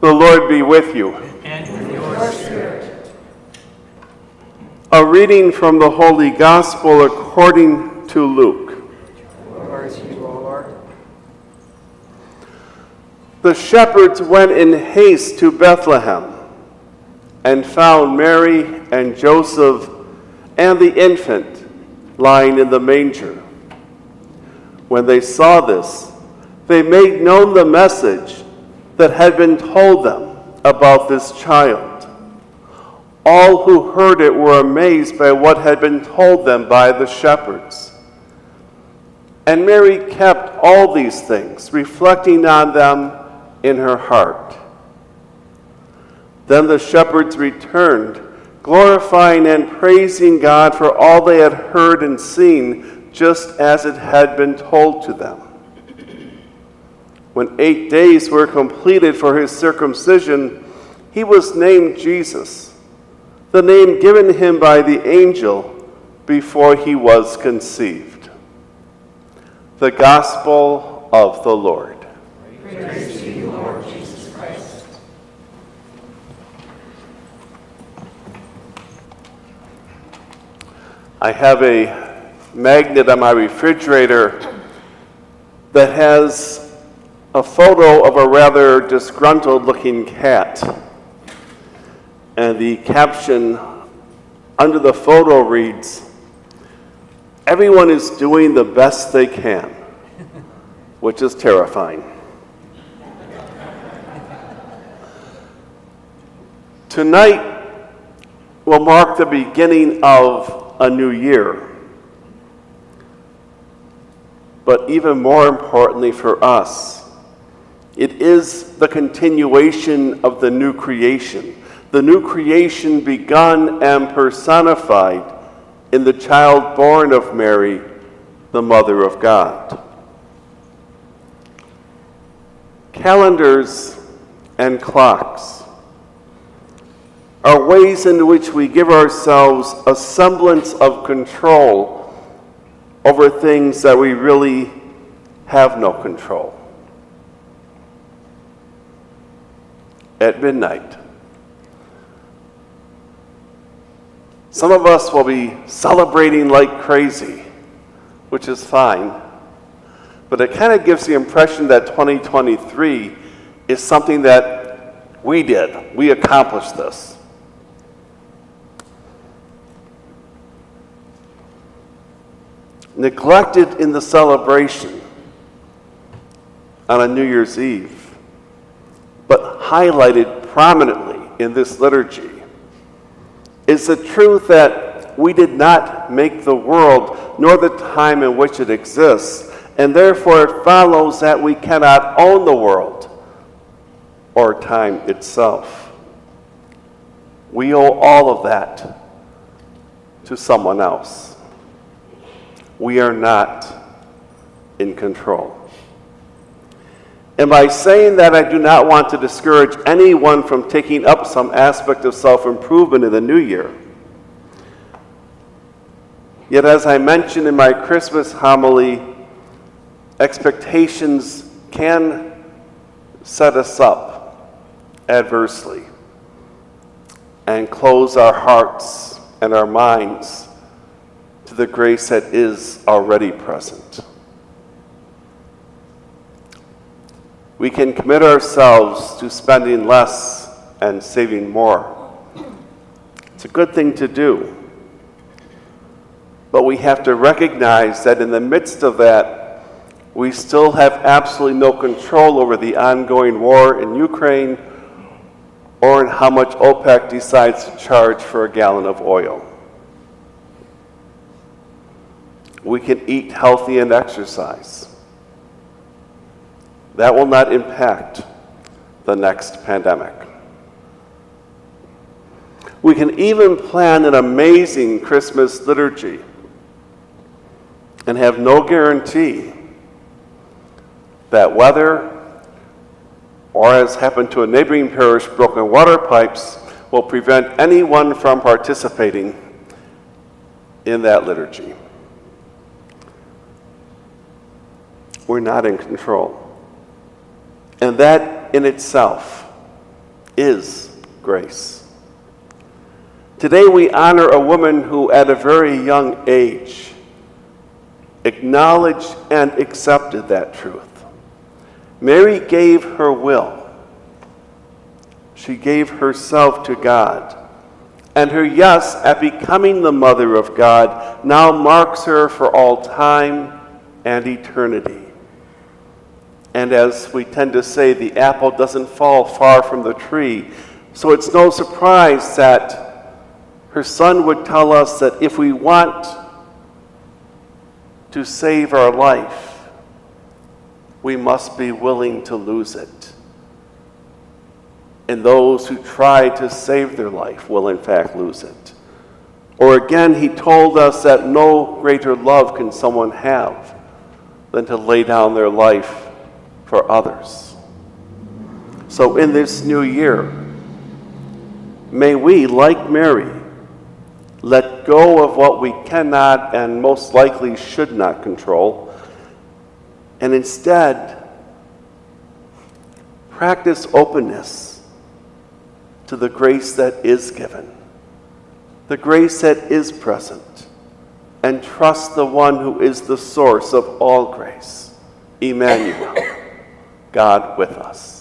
The Lord be with you. And with your spirit. A reading from the Holy Gospel according to Luke. Glory to you, O Lord. The shepherds went in haste to Bethlehem and found Mary and Joseph and the infant lying in the manger. When they saw this, they made known the message that had been told them about this child. All who heard it were amazed by what had been told them by the shepherds. And Mary kept all these things, reflecting on them in her heart. Then the shepherds returned, glorifying and praising God for all they had heard and seen, just as it had been told to them. When 8 days were completed for his circumcision, he was named Jesus, the name given him by the angel before he was conceived. The Gospel of the Lord. Praise to you, Lord Jesus Christ. I have a magnet on my refrigerator that has a photo of a rather disgruntled-looking cat. And the caption under the photo reads, "Everyone is doing the best they can," which is terrifying. Tonight will mark the beginning of a new year. But even more importantly for us, it is the continuation of the new creation begun and personified in the child born of Mary, the Mother of God. Calendars and clocks are ways in which we give ourselves a semblance of control over things that we really have no control. At midnight, some of us will be celebrating like crazy, which is fine, but it kind of gives the impression that 2023 is something that we accomplished this. Neglected in the celebration on a New Year's Eve, but highlighted prominently in this liturgy, is the truth that we did not make the world nor the time in which it exists, and therefore it follows that we cannot own the world or time itself. We owe all of that to someone else. We are not in control. And by saying that, I do not want to discourage anyone from taking up some aspect of self-improvement in the new year. Yet, as I mentioned in my Christmas homily, expectations can set us up adversely and close our hearts and our minds to the grace that is already present. We can commit ourselves to spending less and saving more. It's a good thing to do. But we have to recognize that in the midst of that, we still have absolutely no control over the ongoing war in Ukraine or in how much OPEC decides to charge for a gallon of oil. We can eat healthy and exercise. That will not impact the next pandemic. We can even plan an amazing Christmas liturgy and have no guarantee that weather, or as happened to a neighboring parish, broken water pipes, will prevent anyone from participating in that liturgy. We're not in control. And that in itself is grace. Today we honor a woman who at a very young age acknowledged and accepted that truth. Mary gave her will. She gave herself to God. And her yes at becoming the mother of God now marks her for all time and eternity. And as we tend to say, the apple doesn't fall far from the tree. So it's no surprise that her son would tell us that if we want to save our life, we must be willing to lose it. And those who try to save their life will in fact lose it. Or again, he told us that no greater love can someone have than to lay down their life for others. So in this new year, may we, like Mary, let go of what we cannot and most likely should not control, and instead practice openness to the grace that is given, the grace that is present, and trust the one who is the source of all grace, Emmanuel, God with us.